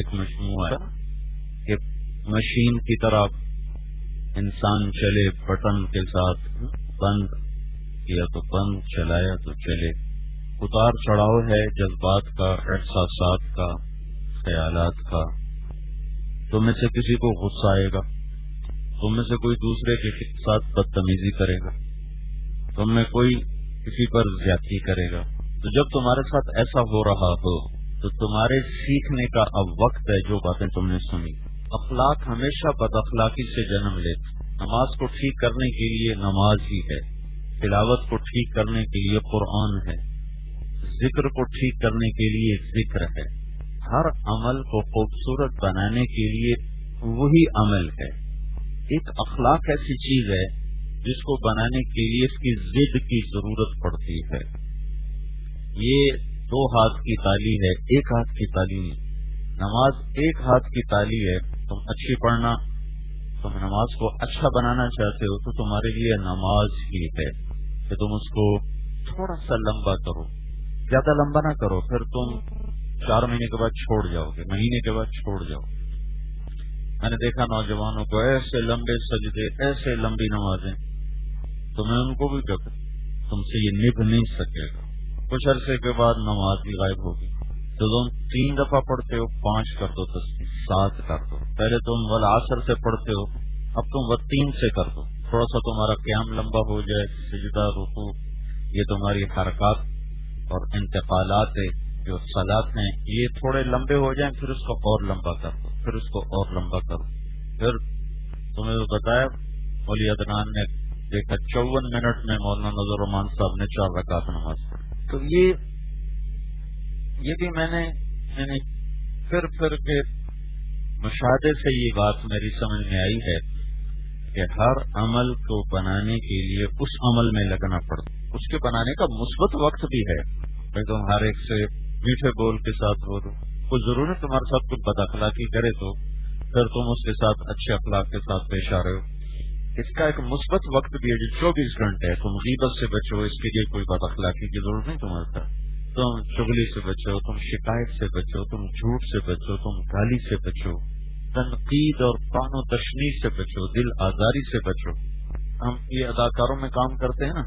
ایک مجموعہ ہے کہ مشین کی طرح انسان چلے، بٹن کے ساتھ بند کیا تو بند، چلایا تو چلے. اتار چڑھاؤ ہے جذبات کا، احساسات کا، خیالات کا. تم میں سے کسی کو غصہ آئے گا، تم میں سے کوئی دوسرے کے ساتھ بدتمیزی کرے گا، تم میں کوئی کسی پر زیادتی کرے گا. تو جب تمہارے ساتھ ایسا ہو رہا ہو تو تمہارے سیکھنے کا اب وقت ہے جو باتیں تم نے سنی. اخلاق ہمیشہ بد اخلاقی سے جنم لیتے. نماز کو ٹھیک کرنے کے لیے نماز ہی ہے، تلاوت کو ٹھیک کرنے کے لیے قرآن ہے، ذکر کو ٹھیک کرنے کے لیے ذکر ہے. ہر عمل کو خوبصورت بنانے کے لیے وہی عمل ہے. ایک اخلاق ایسی چیز ہے جس کو بنانے کے لیے اس کی ضد کی ضرورت پڑتی ہے. یہ 2 ہاتھ کی تالی ہے، 1 ہاتھ کی تالی نہیں. نماز 1 ہاتھ کی تالی ہے. تم اچھی پڑھنا، تم نماز کو اچھا بنانا چاہتے ہو تو تمہارے لیے نماز ہی ہے کہ تم اس کو تھوڑا سا لمبا کرو، زیادہ لمبا نہ کرو. پھر تم 4 مہینے کے بعد چھوڑ جاؤ گے، مہینے کے بعد چھوڑ جاؤ. میں نے دیکھا نوجوانوں کو ایسے لمبے سجدے، ایسے لمبی نمازیں، تو میں ان کو بھی کہتا تم سے یہ نبھ نہیں سکے گا. کچھ عرصے کے بعد نماز بھی غائب ہوگی. تو تم 3 دفعہ پڑھتے ہو، 5 کر دو، 7 کر دو. پہلے تم والعصر سے پڑھتے ہو، اب تم 3 سے کر دو. تھوڑا سا تمہارا قیام لمبا ہو جائے، سجدہ، رکوع، یہ تمہاری حرکات اور انتقالات جو صلات ہیں یہ تھوڑے لمبے ہو جائیں، پھر اس کو اور لمبا کر دو، پھر اس کو اور لمبا کرو. پھر تمہیں بتایا مولی عدنان نے دیکھا 54 منٹ میں مولانا نذر الرحمان صاحب نے 4 رکعت نماز پڑھی. تو یہ بھی میں نے پھر کے مشاہدے سے یہ بات میری سمجھ میں آئی ہے کہ ہر عمل کو بنانے کے لیے اس عمل میں لگنا پڑتا. اس کے بنانے کا مثبت وقت بھی ہے. بھائی تم ہر ایک سے میٹھے بول کے ساتھ بولو، کوئی ضرور ہے تمہارے ساتھ کوئی بد اخلاقی کرے تو پھر تم اس کے ساتھ اچھے اخلاق کے ساتھ پیش آ رہے ہو. اس کا ایک مثبت وقت بھی ہے جو 24 گھنٹے ہے. تم غیبت سے بچو، اس کے لیے کوئی بد اخلاقی کی ضرورت نہیں تمہارے ساتھ. تم چغلی سے بچو، تم شکایت سے بچو، تم جھوٹ سے بچو، تم گالی سے بچو، تنقید اور طعن و تشنیع سے بچو، دل آزاری سے بچو. ہم یہ اداکاروں میں کام کرتے ہیں نا،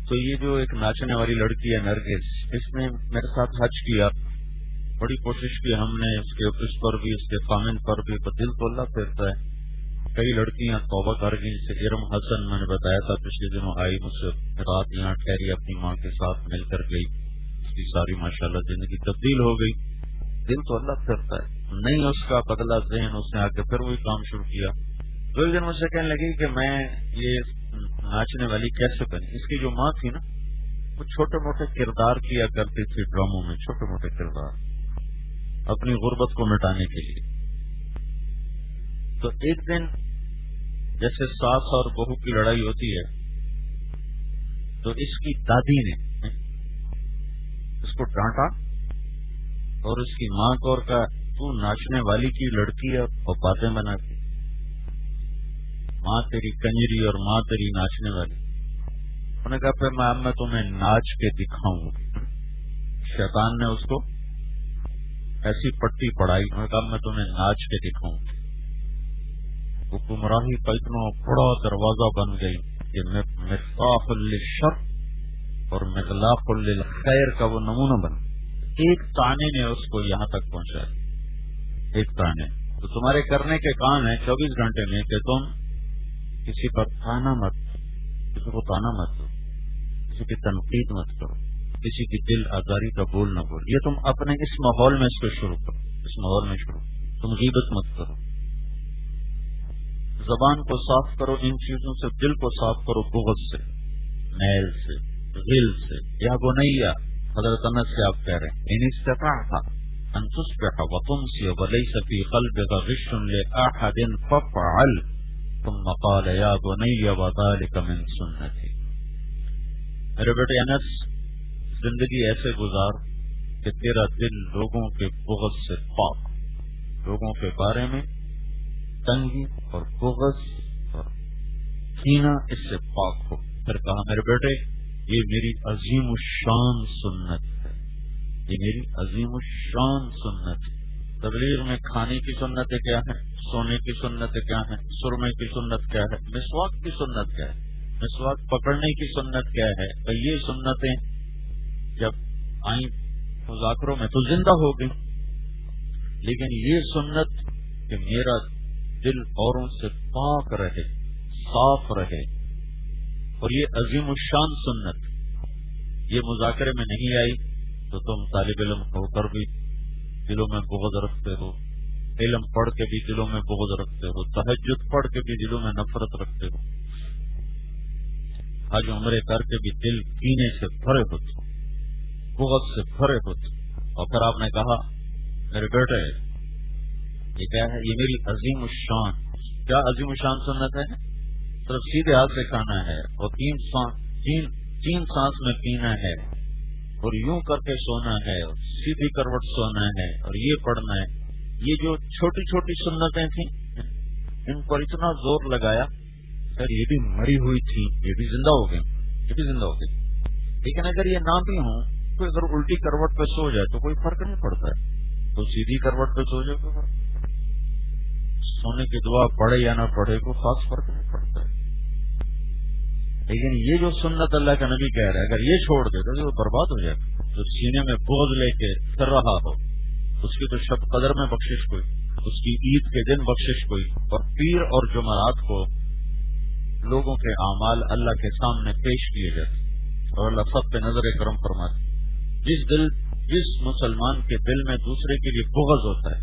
تو یہ جو ایک ناچنے والی لڑکی ہے نرگس، اس نے میرے ساتھ حج کیا. بڑی کوشش کی ہم نے اس پر بھی، اس کے خامن پر بھی. دل تو اللہ پھیرتا ہے. کئی لڑکیاں توبہ کر گئی. سے ارم حسن میں نے بتایا تھا پچھلے دنوں آئی مجھ سے، رات یہاں ٹھہری، اپنی ماں کے ساتھ مل کر گئی. اس کی ساری ماشاءاللہ زندگی تبدیل ہو گئی. دل تو اللہ پھیرتا ہے. نہیں اس کا بدلا ذہن، اس نے آ کے پھر وہی کام شروع کیا. تو ایک دن مجھ سے کہنے لگی کہ میں یہ ناچنے والی کیسے بنی. اس کی جو ماں تھی نا، وہ چھوٹے موٹے کردار کیا کرتی تھی ڈراموں میں، چھوٹے موٹے کردار اپنی غربت کو مٹانے کے لیے. تو ایک دن جیسے ساس اور بہو کی لڑائی ہوتی ہے تو اس کی دادی نے اس کو ڈانٹا اور اس کی ماں کو کہا تو ناچنے والی کی لڑکی ہے اور باتیں بناتی، ماں تیری کنجری اور ماں تیری ناچنے والی. انہوں نے کہا پھر اب میں تمہیں ناچ کے دکھاؤں گی. شیطان نے اس کو ایسی پٹی پڑھائی. انہوں نے کہا میں تمہیں ناچ کے دکھاؤں گی. وہ گمراہی کا اتنا بڑا دروازہ بن گئی کہ مفتاح للشر اور مغلاق للخیر کا وہ نمونہ بن. ایک تانے نے اس کو یہاں تک پہنچایا، ایک تانے. تو تمہارے کرنے کے کام ہے 24 گھنٹے میں کہ تم کسی پر تانا مت، کسی کو تانا مت دو، کسی کی تنقید مت کرو، کسی کی دل آزاری کا بول نہ بول. یہ تم اپنے اس ماحول میں اس کو شروع کرو، اس ماحول میں شروع. تم غیبت مت کرو، زبان کو صاف کرو ان چیزوں سے، دل کو صاف کرو بغض سے، میل سے، غل سے. یا بنیا، حضرت انس سے آپ کہہ رہے ہیں ان استطاعت ان تصبح وتمسی وليس في قلبك غش لأحد فافعل. ثم قال یا بنی وذلك من سنتی. میرے بیٹے انس، زندگی ایسے گزار کہ تیرا دل لوگوں کے بغض سے پاک، لوگوں کے بارے میں تنگی اور بغض اور کینہ اس سے پاک ہو. پھر کہا میرے بیٹے یہ میری عظیم الشان سنت ہے، یہ میری عظیم الشان سنت. تبلیغ میں کھانے کی سنتیں کیا ہیں، سونے کی سنتیں کیا ہیں، سرمے کی سنت کیا ہے، مسواک کی سنت کیا ہے، مسواک پکڑنے کی سنت کیا ہے. تو یہ سنتیں جب آئیں مذاکروں میں تو زندہ ہو گئی، لیکن یہ سنت کہ میرا دل اوروں سے پاک رہے، صاف رہے، اور یہ عظیم الشان سنت یہ مذاکرے میں نہیں آئی تو تم طالب علم ہو کر بھی دلوں میں بغض رکھتے ہو، علم پڑھ کے بھی دلوں میں بغض رکھتے ہو، تہجد پڑھ کے بھی دلوں میں نفرت رکھتے ہو، حج عمرے کر کے بھی دل کینے سے بھرے ہوتے، بغض سے بھرے ہوتے. اور پھر آپ نے کہا میرے بیٹے یہ کیا ہے، یہ میری عظیم الشان. کیا عظیم الشان سنت ہے؟ صرف سیدھے ہاتھ سے کھانا ہے اور تین سانس میں پینا ہے اور یوں کر کے سونا ہے اور سیدھی کروٹ سونا ہے اور یہ پڑھنا ہے. یہ جو چھوٹی چھوٹی سنتیں تھیں ان پر اتنا زور لگایا سر یہ بھی مری ہوئی تھی، یہ بھی زندہ ہو گئی، یہ بھی زندہ ہو گئی. لیکن اگر یہ نہ بھی ہوں تو اگر الٹی کروٹ پہ سو جائے تو کوئی فرق نہیں پڑتا ہے، تو سیدھی کروٹ پہ سو جائے تو سونے کی دعا پڑھے یا نہ پڑھے کو خاص فرق نہیں پڑتا ہے. لیکن یہ جو سنت اللہ کا نبی کہہ رہا ہے اگر یہ چھوڑ دے تو وہ برباد ہو جائے. جو سینے میں بغض لے کے پھر رہا ہو اس کی تو شب قدر میں بخشش کوئی، اس کی عید کے دن بخشش کوئی، اور پیر اور جمعرات کو لوگوں کے اعمال اللہ کے سامنے پیش کیے جاتے اور اللہ سب پہ نظر کرم فرماتے. جس مسلمان کے دل میں دوسرے کے لیے بغض ہوتا ہے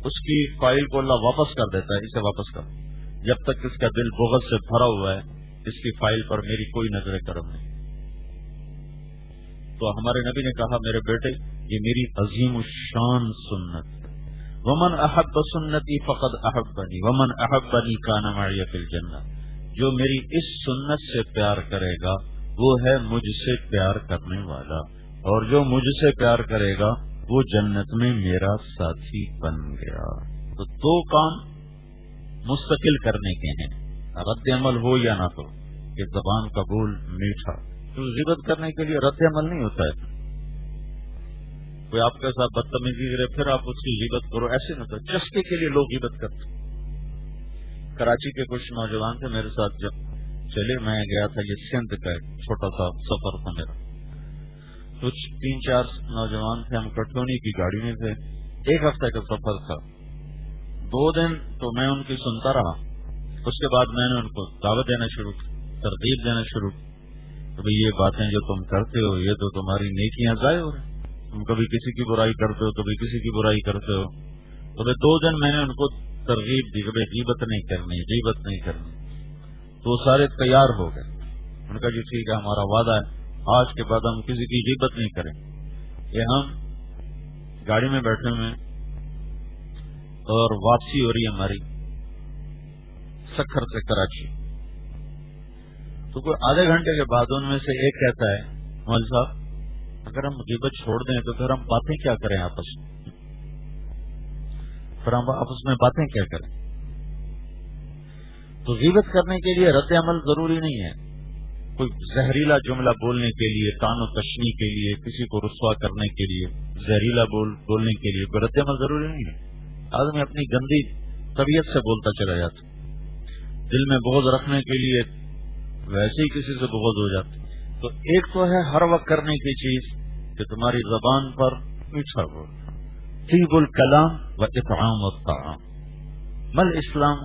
اس کی فائل کو اللہ واپس کر دیتا ہے، اسے واپس کر. جب تک اس کا دل بغض سے بھرا ہوا ہے اس کی فائل پر میری کوئی نظر کرم نہیں. تو ہمارے نبی نے کہا میرے بیٹے یہ میری عظیم الشان سنت ہے. ومن احب سنتی فقد احبنی ومن احبنی کان معی فی الجنہ. جو میری اس سنت سے پیار کرے گا وہ ہے مجھ سے پیار کرنے والا، اور جو مجھ سے پیار کرے گا وہ جنت میں میرا ساتھی بن گیا. تو دو کام مستقل کرنے کے ہیں، رد عمل ہو یا نہ ہو. کہ زبان کا بول میٹھا، تو غیبت کرنے کے لیے رد عمل نہیں ہوتا ہے. کوئی آپ کے ساتھ بدتمیزی کرے پھر آپ اس کی غیبت کرو، ایسے نہیں ہوتا. چسکے کے لیے لوگ غیبت کرتے. کراچی کے کچھ نوجوان تھے میرے ساتھ جب چلے، میں گیا تھا، یہ سندھ کا ایک چھوٹا سا سفر تھا میرا. کچھ 3-4 نوجوان تھے، ہم کٹونی کی گاڑی میں تھے. 1 ہفتے کا سفر تھا. 2 دن تو میں ان کی سنتا رہا. اس کے بعد میں نے ان کو دعوت دینا شروع کی، ترغیب دینا شروع کی کہ بھئی یہ باتیں جو تم کرتے ہو یہ تو تمہاری نیکیاں ضائع ہو رہی ہیں. تم کبھی کسی کی برائی کرتے ہو، کبھی کسی کی برائی کرتے ہو. تو 2 دن میں نے ان کو ترغیب دی کہ بھئی غیبت نہیں کرنی، غیبت نہیں کرنی. تو وہ سارے تیار ہو گئے. ان کا جی ٹھیک ہے ہمارا وعدہ ہے آج کے بعد ہم کسی کی غیبت نہیں کریں. یہ ہم گاڑی میں بیٹھے ہوئے اور واپسی ہو رہی ہے ہماری سکھر سے کراچی. تو کوئی آدھے گھنٹے کے بعد ان میں سے ایک کہتا ہے مول صاحب اگر ہم غیبت چھوڑ دیں تو پھر ہم باتیں کیا کریں آپس میں، پھر ہم آپس میں باتیں کیا کریں. تو غیبت کرنے کے لیے رد عمل ضروری نہیں ہے. کوئی زہریلا جملہ بولنے کے لیے، تان و تشنیع کے لیے، کسی کو رسوا کرنے کے لیے، زہریلا بولنے کے لیے کوئی رد عمل ضروری نہیں ہے. آدمی اپنی گندی طبیعت سے بولتا چلا جاتا. دل میں بغض رکھنے کے لیے ویسے ہی کسی سے بغض ہو جاتا. تو ایک تو ہے ہر وقت کرنے کی چیز کہ تمہاری زبان پر میٹھا بول، طیب الکلام و اطعام الطعام. مل اسلام،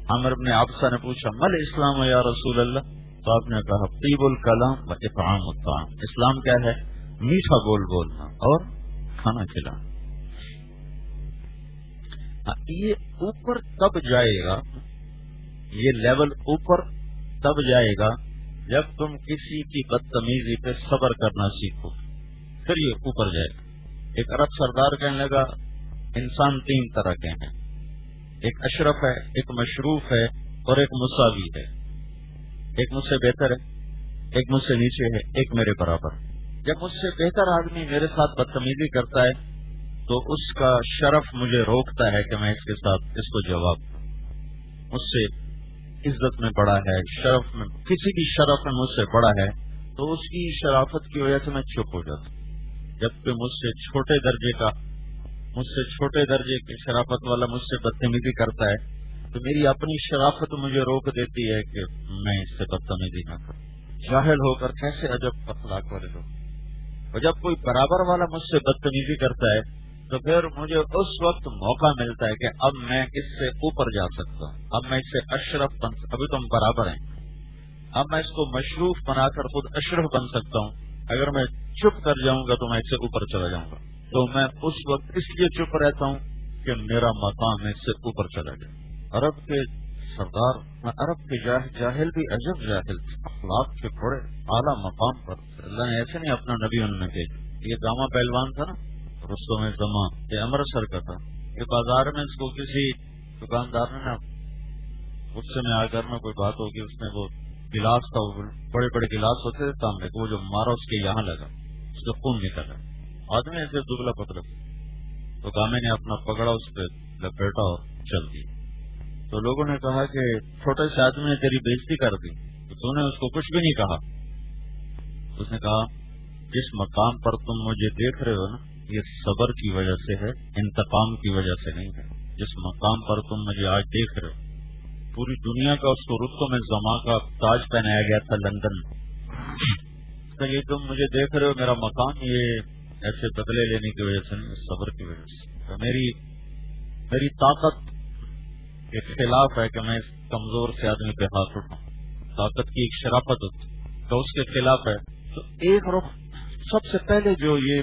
عامر بن عبسہ نے پوچھا مل اسلام یا رسول اللہ، تو آپ نے کہا طیب الکلام و اطعام الطعام. اسلام کیا ہے؟ میٹھا بول بولنا اور کھانا کھلانا. یہ اوپر تب جائے گا، یہ لیول اوپر تب جائے گا جب تم کسی کی بدتمیزی پہ صبر کرنا سیکھو، پھر یہ اوپر جائے گا. ایک عرب سردار کہنے لگا انسان 3 طرح کے ہیں، ایک اشرف ہے، ایک مشروف ہے اور ایک مساوی ہے. ایک مجھ سے بہتر ہے، ایک مجھ سے نیچے ہے، ایک میرے برابر. جب مجھ سے بہتر آدمی میرے ساتھ بدتمیزی کرتا ہے تو اس کا شرف مجھے روکتا ہے کہ میں اس کے ساتھ اس کو جواب دوں. مجھ سے عزت میں بڑا ہے، شرف میں، کسی بھی شرف میں مجھ سے بڑا ہے تو اس کی شرافت کی وجہ سے میں چپ ہو جاتا ہوں. جبکہ مجھ سے چھوٹے درجے کی شرافت والا مجھ سے بدتمیزی کرتا ہے تو میری اپنی شرافت مجھے روک دیتی ہے کہ میں اس سے بدتمیزی نہ کروں. جاہل ہو کر کیسے عجب اخلاق والے لوگ. اور جب کوئی برابر والا مجھ سے بدتمیزی کرتا ہے تو پھر مجھے اس وقت موقع ملتا ہے کہ اب میں اس سے اوپر جا سکتا ہوں, اب میں اس سے اشرف بن سکتا ہوں. ابھی تم برابر ہیں, اب میں اس کو مشروف بنا کر خود اشرف بن سکتا ہوں. اگر میں چپ کر جاؤں گا تو میں اس سے اوپر چلا جاؤں گا. تو میں اس وقت اس لیے چپ رہتا ہوں کہ میرا مقام اس سے اوپر چلا جائے. عرب کے سردار, عرب کے جاہل بھی عجب جاہل, اخلاق کے بڑے اعلیٰ مقام پر. اللہ نے ایسے نہیں اپنا نبی ان میں بھیجا. یہ گاما پہلوان تھا نا, رستم زما, یہ امرتسر کا تھا. یہ بازار میں اس کو کسی دکاندار نے نا غصے میں آ کر میں کوئی بات ہوگی, اس نے وہ گلاس تھا, وہ بڑے بڑے گلاس ہوتے تھے تانبے, وہ جو مارا اس کے یہاں لگا, اس کا خون نکلا. آدمی ایسے دبلا پتلا, تو گامے نے اپنا پکڑا اس پہ لپیٹا اور چل دی. تو لوگوں نے کہا کہ چھوٹے سے آدمی نے تیری بےزتی کر دی, تو نے اس کو کچھ بھی نہیں کہا. اس نے کہا جس مقام پر تم مجھے دیکھ رہے ہو نا, یہ صبر کی وجہ سے ہے, انتقام کی وجہ سے نہیں ہے. جس مقام پر تم مجھے آج دیکھ رہے ہو, پوری دنیا کا اس کو رستم زما کا تاج پہنایا گیا تھا لندن میں. یہ تم مجھے دیکھ رہے ہو میرا مقام, یہ ایسے بدلے لینے کی وجہ سے نہیں, صبر کی وجہ سے. تو میری طاقت کے خلاف ہے کہ میں اس کمزور سے آدمی پہ ہاتھ اٹھاؤں. طاقت کی ایک شرافت تو اس کے خلاف ہے. تو ایک رخ سب سے پہلے جو یہ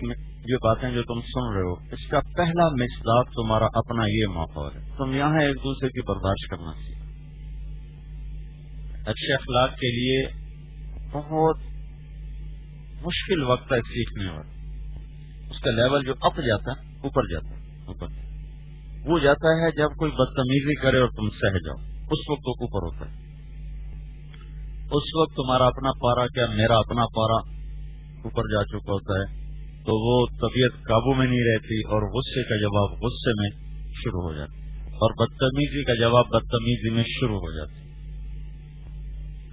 باتیں جو تم سن رہے ہو, اس کا پہلا مصداق تمہارا اپنا یہ ماحول ہے. تم یہاں ایک دوسرے کی برداشت کرنا سیکھو. اچھے اخلاق کے لیے بہت مشکل وقت ہے سیکھنے والا. اس کا لیول جو اپ جاتا ہے, اوپر جاتا ہے, اوپر وہ جاتا ہے جب کوئی بدتمیزی کرے اور تم سہ جاؤ, اس وقت وہ اوپر ہوتا ہے. اس وقت تمہارا اپنا پارا, کیا میرا اپنا پارا اوپر جا چکا ہوتا ہے. تو وہ طبیعت قابو میں نہیں رہتی اور غصے کا جواب غصے میں شروع ہو جاتا ہے, اور بدتمیزی کا جواب بدتمیزی میں شروع ہو جاتا ہے.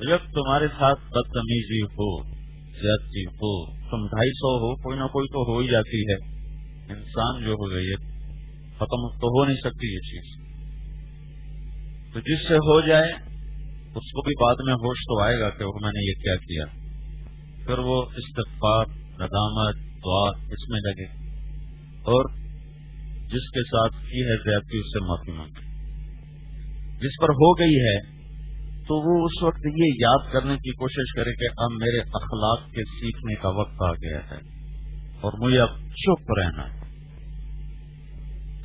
جب تمہارے ساتھ بدتمیزی ہو, زیادتی ہو, تم 250 ہو, کوئی نہ کوئی تو ہو ہی جاتی ہے. انسان جو ہو گئی ہے ختم تو ہو نہیں سکتی یہ چیز. تو جس سے ہو جائے اس کو بھی بعد میں ہوش تو آئے گا کہ وہ میں نے یہ کیا کیا. پھر وہ استغفار, ندامت, دعا اس میں لگے, اور جس کے ساتھ کی ہے زیادتی اس سے معافی مانگے. جس پر ہو گئی ہے تو وہ اس وقت یہ یاد کرنے کی کوشش کرے کہ اب میرے اخلاق کے سیکھنے کا وقت آ گیا ہے اور مجھے اب چپ رہنا ہے.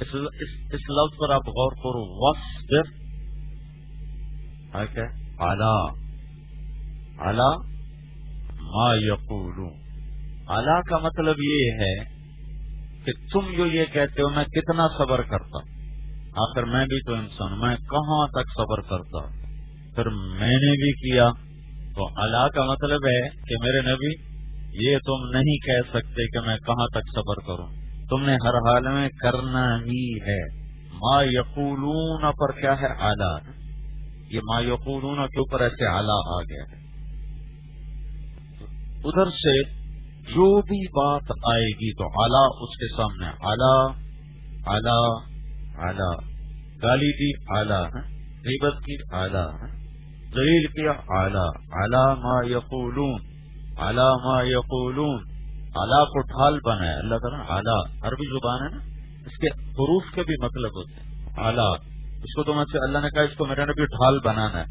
اس لفظ پر آپ غور کرو, وصبر علی ما یقولون. علی کا مطلب یہ ہے کہ تم جو یہ کہتے ہو میں کتنا صبر کرتا, آخر میں بھی تو انسان, میں کہاں تک صبر کرتا, پھر میں نے بھی کیا. تو علی کا مطلب ہے کہ میرے نبی یہ تم نہیں کہہ سکتے کہ میں کہاں تک صبر کروں, تم نے ہر حال میں کرنا ہی ہے. ما یقولون پر کیا ہے علی, یہ ما یقولون کے اوپر ایسے علی آ گیا ہے. ادھر سے جو بھی بات آئے گی تو علی اس کے سامنے, علی علی علی, گالی دی علی, غیبت کی علی, ذلیل کیا علی, علی ما یقولون, علی ما یقولون. علی کو ڈھال بنایا اللہ تعالیٰ. علی عربی زبان ہے نا, اس کے حروف کے بھی مطلب ہوتے ہیں. علی اس کو تو اللہ نے کہا اس کو میرے نبی ڈھال بنانا ہے.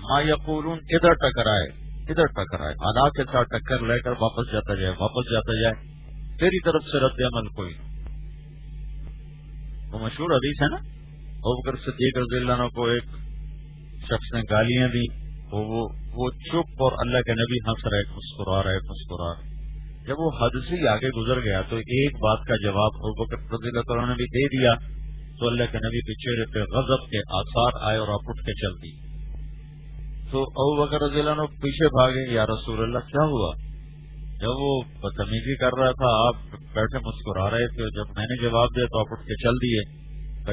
ما یقولون ادھر ٹکرائے, ادھر ٹکرائے, علی کے ساتھ ٹکر لے کر واپس جاتا جائے, واپس جاتا جائے, تیری طرف سے رد عمل کوئی. وہ مشہور حدیث ہے نا, ابوبکر صدیق رضی اللہ عنہ کو ایک شخص نے گالیاں دی, وہ چپ اور اللہ کے نبی ہنس رہے, مسکرا رہے. جب وہ حد سے آگے گزر گیا تو ایک بات کا جواب ابوبکر رضی اللہ عنہ نے بھی دے دیا, تو اللہ کے نبی کے چہرے پہ غضب کے آثار آئے اور آپ اٹھ کے چل دی. تو ابوبکر رضی اللہ عنہ پیچھے بھاگے, یا رسول اللہ کیا ہوا؟ جب وہ بدتمیزی کر رہا تھا آپ بیٹھے مسکرا رہے تھے, جب میں نے جواب دیا تو آپ اٹھ کے چل دیے.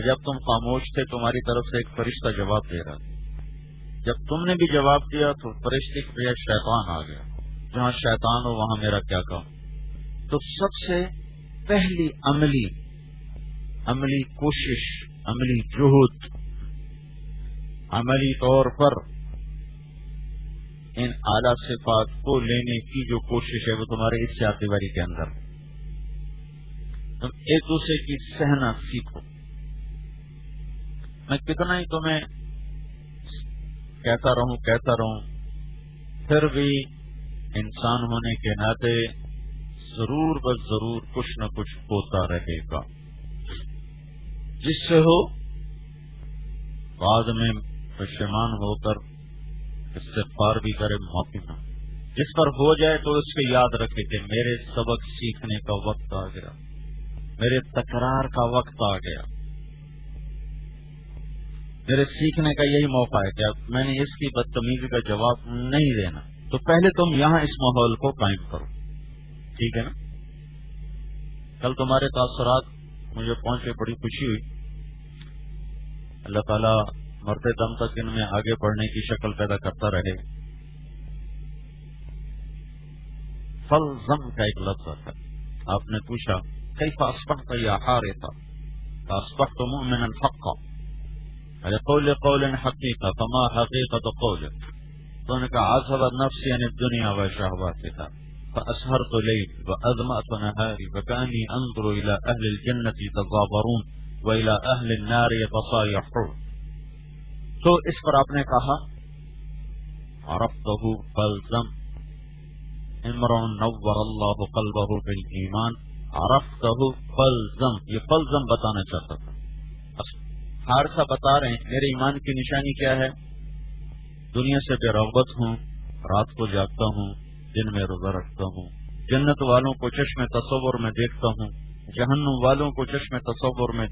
جب تم خاموش تھے تمہاری طرف سے ایک فرشتہ جواب دے رہا تھا, جب تم نے بھی جواب دیا تو فرشتے کے بجائے شیطان آ گیا. جہاں شیطان ہو وہاں میرا کیا کام. تو سب سے پہلی عملی کوشش، عملی جہد، عملی طور پر ان اعلیٰ صفات کو لینے کی جو کوشش ہے وہ تمہارے اس چاردیواری کے اندر۔ تم ایک دوسرے کی سہنا سیکھو۔ میں کتنا ہی تمہیں کہتا رہوں پھر بھی انسان ہونے کے ناطے ضرور بس ضرور کچھ نہ کچھ ہوتا رہے گا، جس سے ہو بعد میں پشیمان ہو کر استغفار بھی کرے، معافی مانگے۔ جس پر ہو جائے تو اس کو یاد رکھے کہ میرے سبق سیکھنے کا وقت آ گیا، میرے تکرار کا وقت آ گیا، میرے سیکھنے کا یہی موقع ہے کہ میں نے اس کی بدتمیزی کا جواب نہیں دینا۔ تو پہلے تم یہاں اس ماحول کو قائم کرو، ٹھیک ہے نا؟ کل تمہارے تاثرات مجھے پہنچے، بڑی خوشی ہوئی۔ اللہ تعالیٰ مرتے دم تک ان میں آگے بڑھنے کی شکل پیدا کرتا رہے۔ فلزم کا ایک لفظ ہے۔ آپ نے پوچھا کیف اصبحت یا حارث؟ اصبحت مؤمنا حقا، لقول قول حقیقہ فما حقیقت قولک؟ تو نے کہا عذبت نفسی عن الدنیا وشہواتها فاسہرت لیل واظمأت نہاری وکانی انظر الى اہل الجنة یتظابرون والى اہل النار یتصایحون۔ تو اس پر آپ نے کہا عرفتہ فلزم، امرؤ نور اللہ قلبہ بالایمان، عرفتہ فلزم، یہ فلزم بتانا چاہتا تھا۔ حارثہ بتا رہے ہیں میرے ایمان کی نشانی کیا ہے؟ دنیا سے بے رغبت ہوں، رات کو جاگتا ہوں، دن میں روزہ رکھتا ہوں، جنت والوں کو چشم تصور میں دیکھتا ہوں، جہنم والوں کو چشم تصور میں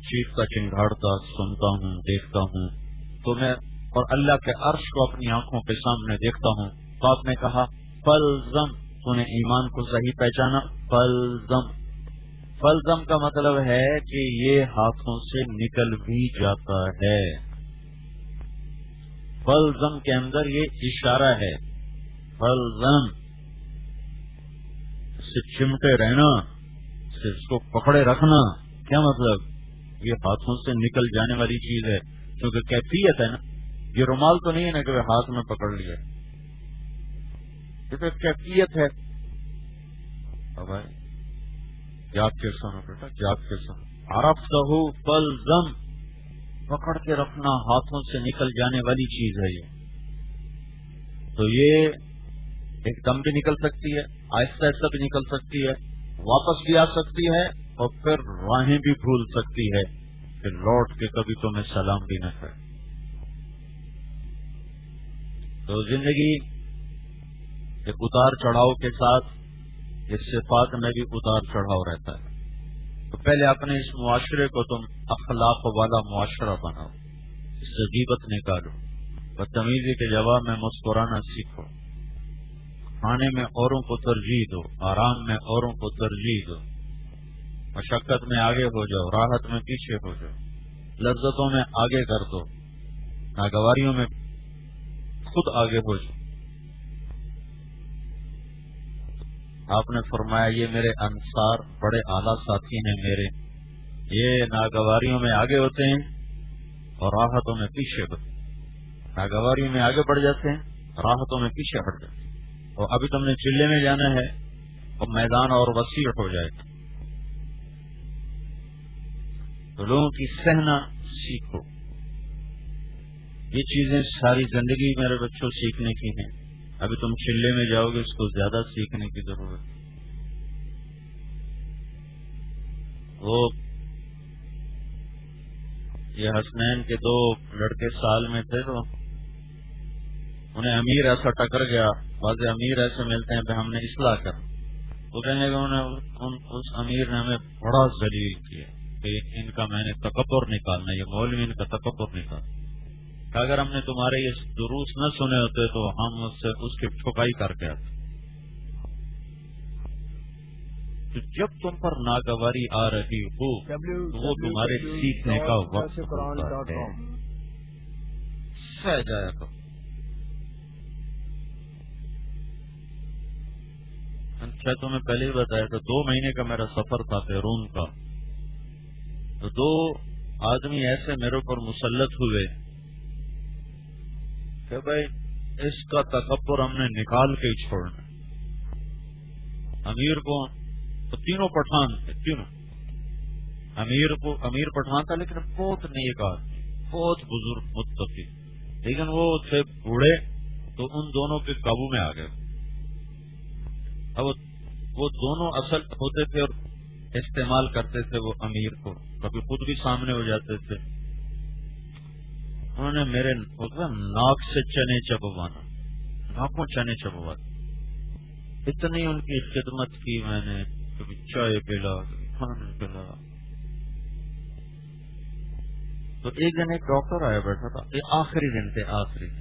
چیختا چنگھاڑتا سنتا ہوں، دیکھتا ہوں، تو میں اور اللہ کے عرش کو اپنی آنکھوں کے سامنے دیکھتا ہوں۔ تو آپ نے کہا فلزم، تو نے ایمان کو صحیح پہچانا۔ فلزم کا مطلب ہے کہ یہ ہاتھوں سے نکل بھی جاتا ہے۔ فلزم کے اندر یہ اشارہ ہے، فلزم سے چمٹے رہنا، سے اس کو پکڑے رکھنا۔ کیا مطلب؟ یہ ہاتھوں سے نکل جانے والی چیز ہے، کیونکہ کیفیت ہے نا، یہ رومال تو نہیں ہے نا کہ ہاتھ میں پکڑ لیا، یہ تو کیفیت ہے۔ جاگ کے سنو بیٹا، جاگ کے سنو۔ عرفتہ فلزم، پکڑ کے رکھنا، ہاتھوں سے نکل جانے والی چیز ہے یہ۔ تو یہ ایک دم بھی نکل سکتی ہے، آہستہ آہستہ بھی نکل سکتی ہے، واپس بھی آ سکتی ہے، اور پھر راہیں بھی بھول سکتی ہے کہ لوٹ کے کبھی تمہیں سلام بھی نہ کرے۔ تو زندگی ایک اتار چڑھاؤ کے ساتھ اس صفات میں بھی اتار چڑھاؤ رہتا ہے۔ تو پہلے اپنے اس معاشرے کو تم اخلاق والا معاشرہ بناؤ، اس سے غیبت نکالو، بدتمیزی کے جواب میں مسکرانا سیکھو، کھانے میں اوروں کو ترجیح دو، آرام میں اوروں کو ترجیح دو، مشقت میں آگے ہو جاؤ، راحت میں پیچھے ہو جاؤ، لذتوں میں آگے کر دو، ناگواریوں میں خود آگے ہو جاؤ۔ آپ نے فرمایا یہ میرے انصار بڑے اعلیٰ ساتھی ہیں میرے، یہ ناگواریوں میں آگے ہوتے ہیں اور راحتوں میں پیچھے ہوتے ہیں، ناگواریوں میں آگے بڑھ جاتے ہیں، راحتوں میں پیچھے ہٹ جاتے ہیں۔ اور ابھی تم نے چلے میں جانا ہے اور میدان اور وسیع ہو جائے گا، تو لوگوں کی سہنا سیکھو۔ یہ چیزیں ساری زندگی میرے بچوں سیکھنے کی ہیں، ابھی تم چلے میں جاؤ گے، اس کو زیادہ سیکھنے کی ضرورت ہے۔ وہ یہ حسنین کے دو لڑکے سال میں تھے، تو انہیں امیر ایسا ٹکر گیا، بعض امیر ایسے ملتے ہیں کہ ہم نے اصلاح کر، وہ کہنے کہ اس امیر نے ہمیں بڑا ذلیل کیا کہ ان کا میں نے تکبر نکالنا، یہ مولوی ان کا تکبر نکالنا، اگر ہم نے تمہارے یہ دروس نہ سنے ہوتے تو ہم اس کی ٹھکائی کر کے آتے۔ تو جب تم پر ناگواری آ رہی ہو تو وہ تمہارے سیکھنے کا وقت ہوتا ہے، سہ جایا کرو۔ شاید تمہیں پہلے ہی بتایا تھا، 2 مہینے کا میرا سفر تھا پیرون کا، تو 2 آدمی ایسے میرے اوپر مسلط ہوئے کہ بھائی اس کا تکبر ہم نے نکال کے ہی چھوڑنا۔ امیر کو تو تینوں پٹھان تھے، تینوں امیر پٹھان تھا لیکن بہت نیک آدمی، بہت بزرگ متقی، لیکن وہ تھے بوڑھے تو ان دونوں کے قابو میں آ گئے۔ اب وہ دونوں اصل ہوتے تھے اور استعمال کرتے تھے وہ امیر کو، کبھی خود بھی سامنے ہو جاتے تھے۔ انہوں نے میرے ناک سے چنے چبوانا، ناکوں چنے چبوانا، اتنی ان کی خدمت کی میں نے، کبھی چائے پلا، کبھی کھانا پلا۔ تو ایک دن ایک ڈاکٹر آیا بیٹھا تھا، یہ آخری دن تھے، آخری دن،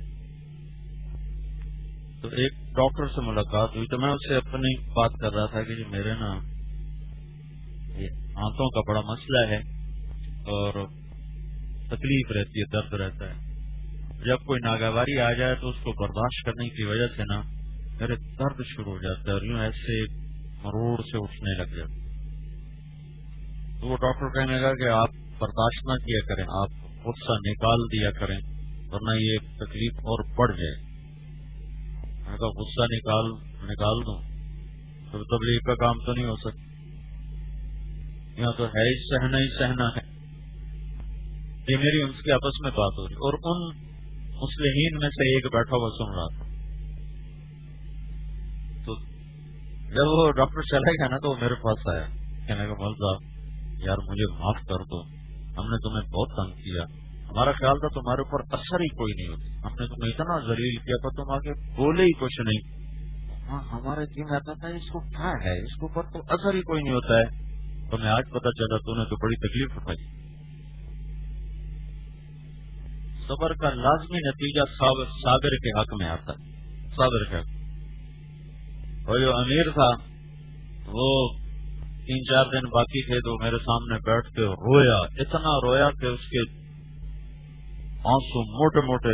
تو ایک ڈاکٹر سے ملاقات ہوئی، تو میں اس سے اپنی بات کر رہا تھا کہ جی میرے نا یہ آنتوں کا بڑا مسئلہ ہے اور تکلیف رہتی ہے، درد رہتا ہے، جب کوئی ناگواری آ جائے تو اس کو برداشت کرنے کی وجہ سے نا میرے درد شروع ہو جاتا ہے اور یوں ایسے مروڑ سے اٹھنے لگ جاتا۔ تو وہ ڈاکٹر کہنے لگا کہ آپ برداشت نہ کیا کریں، آپ غصہ نکال دیا کریں ورنہ یہ تکلیف اور بڑھ جائے۔ میں نے کہا غصہ نکال دوں تو تبلیغ کا کام تو نہیں ہو سکتا، یہاں تو ہے ہی سہنا ہے۔ یہ میری ان سے آپس میں بات ہو رہی اور ان مصلحین میں سے ایک بیٹھا ہوا سن رہا تھا۔ تو جب وہ ڈاکٹر چلا گیا نا تو وہ میرے پاس آیا، کہنے لگا مول صاحب یار مجھے معاف کر دو، ہم نے تمہیں بہت تنگ کیا، ہمارا خیال تھا تمہارے اوپر اثر ہی کوئی نہیں ہوتا، ہم نے تمہیں اتنا ذلیل کیا پر تم آگے بولے ہی کچھ نہیں۔ ہاں ہمارے دل میں آتا تھا اس کو کیا ہے، اس کے اوپر تو اثر ہی کوئی نہیں ہوتا ہے، تمہیں آج پتا چلا تو نے تو بڑی تکلیف اٹھائی۔ صبر کا لازمی نتیجہ صابر کے حق میں آتا ہے، صابر کے حق۔ اور جو امیر تھا وہ 3-4 دن باقی تھے تو میرے سامنے بیٹھ کے رویا، اتنا رویا کہ اس کے آنسو موٹے موٹے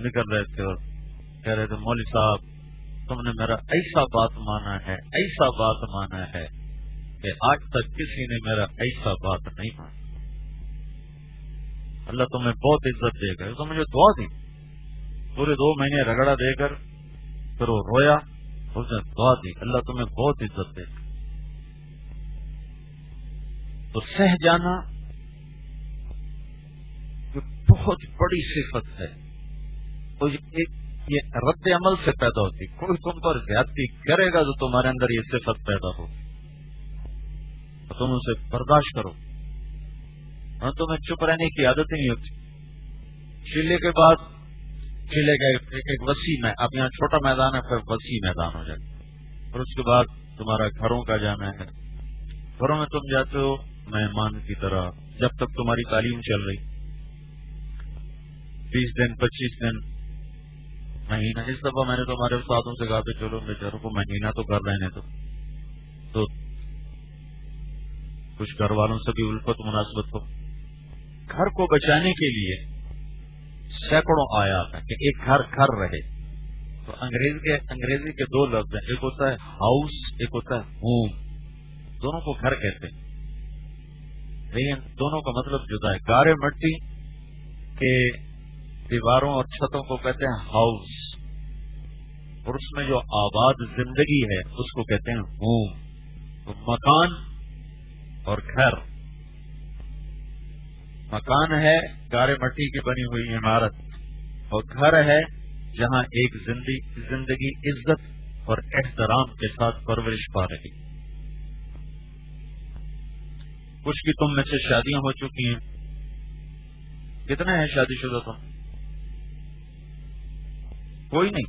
نکل رہے تھے اور کہہ رہے تھے مولوی صاحب تم نے میرا ایسا بات مانا ہے کہ آج تک کسی نے میرا ایسا بات نہیں مانا، اللہ تمہیں بہت عزت دے گا۔ تو مجھے دعا دی، پورے 2 مہینے رگڑا دے کر پھر وہ رویا، اس نے دعا دی اللہ تمہیں بہت عزت دے گا۔ تو سہ جانا یہ بہت بڑی صفت ہے، تو یہ رد عمل سے پیدا ہوتی، کوئی تم پر زیادتی کرے گا تو تمہارے اندر یہ صفت پیدا ہو، تو تم اسے برداشت کرو، اور تمہیں چپ رہنے کی عادت ہی نہیں ہوتی۔ چلے کے بعد چلے گئے ایک وسیع میں، اب یہاں چھوٹا میدان ہے پھر وسیع میدان ہو جائے، اور اس کے بعد تمہارا گھروں کا جانا ہے، گھروں میں تم جاتے ہو مہمان کی طرح، جب تک تمہاری تعلیم چل رہی 20 دن 25 دن مہینہ، اس دفعہ میں نے تمہارے استادوں سے کہا کہ چلو بیچاروں کو مہینہ تو کر رہے ہیں، تو کچھ گھر والوں سے بھی الفت مناسبت ہو۔ گھر کو بچانے کے لیے سینکڑوں آیات ہیں کہ ایک گھر رہے، تو انگریزی کے 2 لفظ ہیں، ایک ہوتا ہے ہاؤس، ایک ہوتا ہے ہوم، دونوں کو گھر کہتے ہیں لیکن دونوں کا مطلب جدا ہے۔ گارے مٹی کے دیواروں اور چھتوں کو کہتے ہیں ہاؤس، اور اس میں جو آباد زندگی ہے اس کو کہتے ہیں ہوم۔ تو مکان اور گھر، مکان ہے گارے مٹی کی بنی ہوئی عمارت، اور گھر ہے جہاں ایک زندگی عزت اور احترام کے ساتھ پرورش پا رہی۔ کچھ کی تم میں سے شادیاں ہو چکی ہیں، کتنے ہیں شادی شدہ تم؟ کوئی نہیں،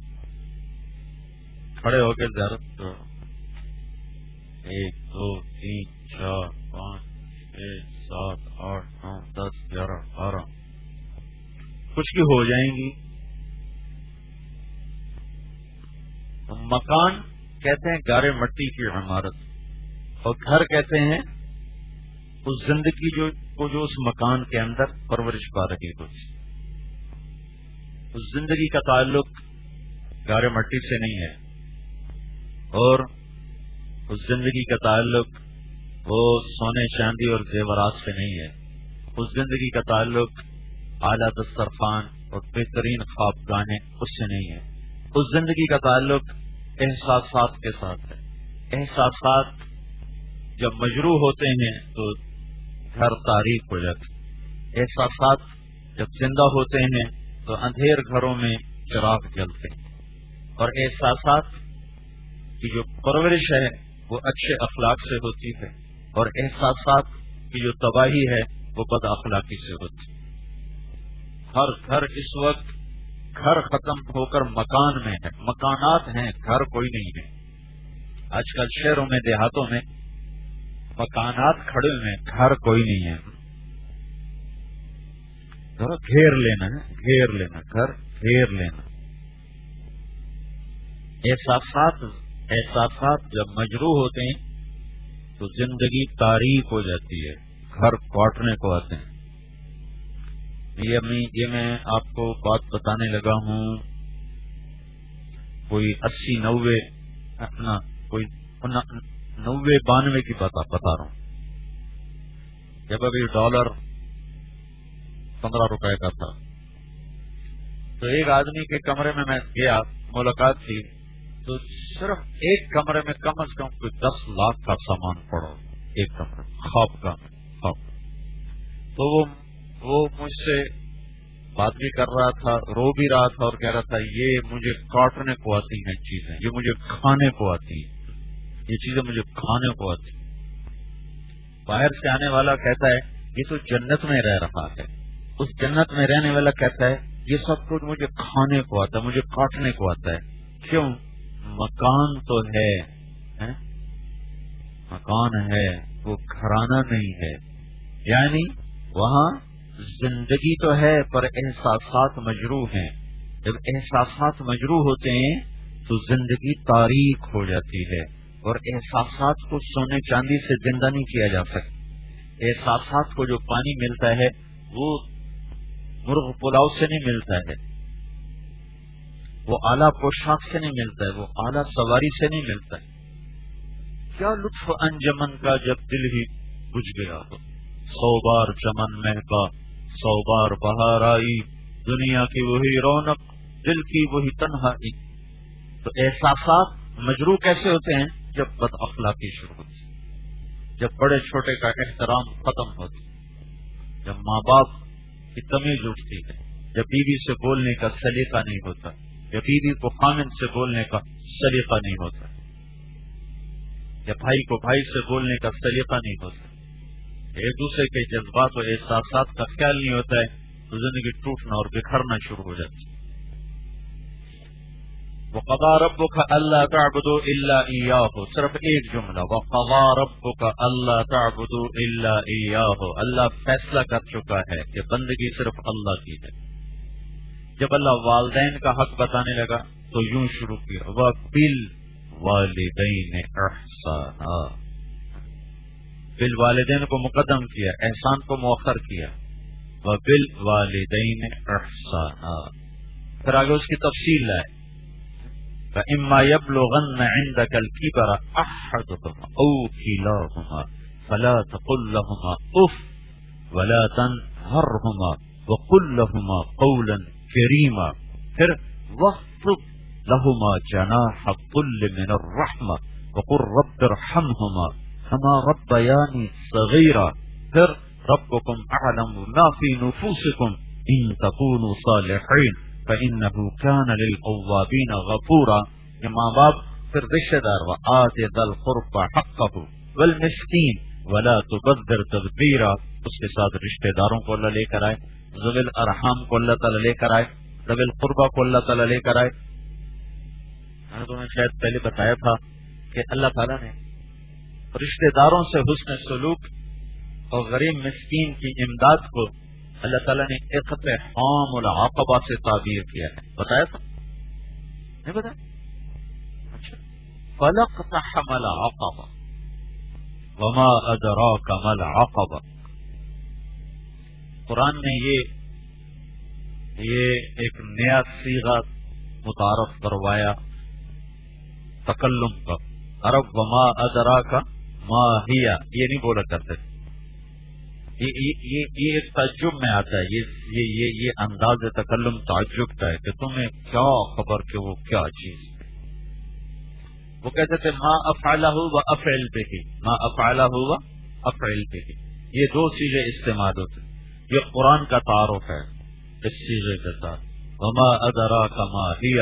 کھڑے ہو کے زیارت کرو، 1 2 3 4 5 6 7 8 9 10 11 12 کچھ کی ہو جائیں گی۔ مکان کہتے ہیں گارے مٹی کی عمارت، اور گھر کہتے ہیں اس زندگی جو اس مکان کے اندر پرورش پا رہی ہو۔ اس زندگی کا تعلق گارے مٹی سے نہیں ہے، اور اس زندگی کا تعلق وہ سونے چاندی اور زیورات سے نہیں ہے. اس زندگی کا تعلق اعلیٰ دسترخوان اور بہترین خوابگاہیں اس سے نہیں ہے. اس زندگی کا تعلق احساسات کے ساتھ ہے. احساسات جب مجروح ہوتے ہیں تو گھر تاریک ہو جاتے. احساسات جب زندہ ہوتے ہیں تو اندھیر گھروں میں چراغ جلتے ہیں. اور احساسات کی جو پرورش ہے وہ اچھے اخلاق سے ہوتی ہے، اور احساسات کی جو تباہی ہے وہ بد اخلاقی سے ہوتی ہے. ہر گھر اس وقت گھر ختم ہو کر مکان میں ہے. مکانات ہیں، گھر کوئی نہیں ہے. آج کل شہروں میں دیہاتوں میں مکانات کھڑے ہوئے ہیں، گھر کوئی نہیں ہے. گھیر لینا ہے، گھیر لینا، گھر گھیر لینا. احساسات جب مجروح ہوتے ہیں تو زندگی تاریک ہو جاتی ہے، گھر کاٹنے کو آتے ہیں. یہ میں آپ کو بات بتانے لگا ہوں کوئی 80-90 اپنا کوئی 90-92 کی بات آپ بتا رہا ہوں، جب ابھی ڈالر 15 روپے کا تھا. تو ایک آدمی کے کمرے میں گیا، ملاقات تھی، تو صرف ایک کمرے میں کم از کم کوئی 10 لاکھ کا سامان پڑا ایک کمرے میں، خواب کا. تو وہ مجھ سے بات بھی کر رہا تھا، رو بھی رہا تھا اور کہہ رہا تھا یہ مجھے کاٹنے کو آتی ہیں چیزیں، یہ مجھے کھانے کو آتی ہیں، یہ چیزیں مجھے کھانے کو آتی ہیں. باہر سے آنے والا کہتا ہے یہ تو جنت میں رہ رہا ہے. اس جنت میں رہنے والا کہتا ہے یہ سب کچھ مجھے کھانے کو آتا ہے، مجھے کاٹنے کو آتا ہے. کیوں؟ مکان تو ہے، مکان ہے، وہ گھرانہ نہیں ہے. یعنی وہاں زندگی تو ہے پر احساسات مجروح ہیں. جب احساسات مجروح ہوتے ہیں تو زندگی تاریک ہو جاتی ہے. اور احساسات کو سونے چاندی سے زندہ نہیں کیا جا سکتا. احساسات کو جو پانی ملتا ہے وہ مرغ پلاؤ سے نہیں ملتا ہے، وہ اعلیٰ پوشاک سے نہیں ملتا ہے، وہ اعلیٰ سواری سے نہیں ملتا ہے. کیا لطف انجمن کا جب دل ہی بجھ گیا ہو، 100 بار چمن مہکا 100 بار بہار آئی، دنیا کی وہی رونق دل کی وہی تنہائی. تو احساسات مجروح کیسے ہوتے ہیں؟ جب بد اخلاقی شروع ہوتی، جب بڑے چھوٹے کا احترام ختم ہوتی، جب ماں باپ کی تمیز اٹھتی ہے، جب بیوی سے بولنے کا سلیقہ نہیں ہوتا، جب بیوی کو خامن سے بولنے کا سلیقہ نہیں ہوتا، جب بھائی کو بھائی سے بولنے کا سلیقہ نہیں ہوتا، ایک دوسرے کے جذبات و احساسات کا خیال نہیں ہوتا ہے، تو زندگی ٹوٹنا اور بکھرنا شروع ہو جاتی ہے. وَقَضَى رَبُّكَ أَلَّا تَعْبُدُوا إِلَّا إِيَّاهُ، صرف ایک جملہ، وَقَضَى رَبُّكَ أَلَّا تَعْبُدُوا إِلَّا إِيَّاهُ. اللہ فیصلہ کر چکا ہے کہ بندگی صرف اللہ کی ہے. جب اللہ والدین کا حق بتانے لگا تو یوں شروع کیا، وَبِالْوَالِدَيْنِ إِحْسَانًا. بالوالدین کو مقدم کیا، احسان کو مؤخر کیا. وَبِالْوَالِدَيْنِ إِحْسَانًا. پھر آگے اس کی تفصیل لائے، فَإِمَّا يَبْلُغَنَّ عِنْدَكَ الْكِبَرَ أَحَدُهُمَا أَوْ كِلَاهُمَا فَلَا تَقُل لَّهُمَا أُفٍّ وَلَا تَنْهَرْهُمَا وَقُل لَّهُمَا قَوْلًا كَرِيمًا. پھر وَاخْفِضْ لَهُمَا جَنَاحَ الذُّلِّ مِنَ الرَّحْمَةِ وَقُل رَّبِّ ارْحَمْهُمَا كَمَا رَبَّيَانِي صَغِيرًا. پھر رَبُّكُمْ أَعْلَمُ مَا فِي نُفُوسِكُمْ إِن تَكُونُوا صَالِحِينَ فَإِنَّهُ كَانَ لِلْأَوَّابِينَ غَفُورًا. یہ ماں باپ پھر رشتہ دار، وَآتِ ذَا الْقُرْبَى حَقَّهُ وَالْمِسْكِينَ وَلَا تُبَذِّرْ تَبْذِيرًا. اس کے ساتھ رشتہ داروں کو اللہ لے کر آئے، ذوی الارحام کو اللہ تعالیٰ لے کر آئے، ذوی القربہ کو اللہ تعالیٰ لے کر آئے. میں نے تمہیں شاید پہلے بتایا تھا کہ اللہ تعالیٰ نے رشتہ داروں سے حسن سلوک اور غریب مسکین کی امداد کو اللہ تعالیٰ نے اقتحام العقبہ سے تعبیر کیا ہے. بتایا تھا؟ نہیں بتایا؟ اچھا. فَلَاقْتَحَمَ الْعَقَبَةَ وَمَا أَدْرَاكَ مَا الْعَقَبَةُ. قرآن نے یہ ایک نیا صیغہ متعارف کروایا تکلم کا. عرب وما ادراک ما ہی یہ نہیں بولا کرتے. یہ ایک تعجب میں آتا ہے. یہ انداز تکلم تعجب کا ہے کہ تمہیں کیا خبر کہ وہ کیا چیز ہے. وہ کہتے تھے ما افعلہ و افعل بہ، ما افعلہ و افعل بہ. یہ دو چیزیں استعمال ہوتے ہیں. یہ قرآن کا تعارف ہے اس چیزیں کے ساتھ. وما ادراک ما ہی،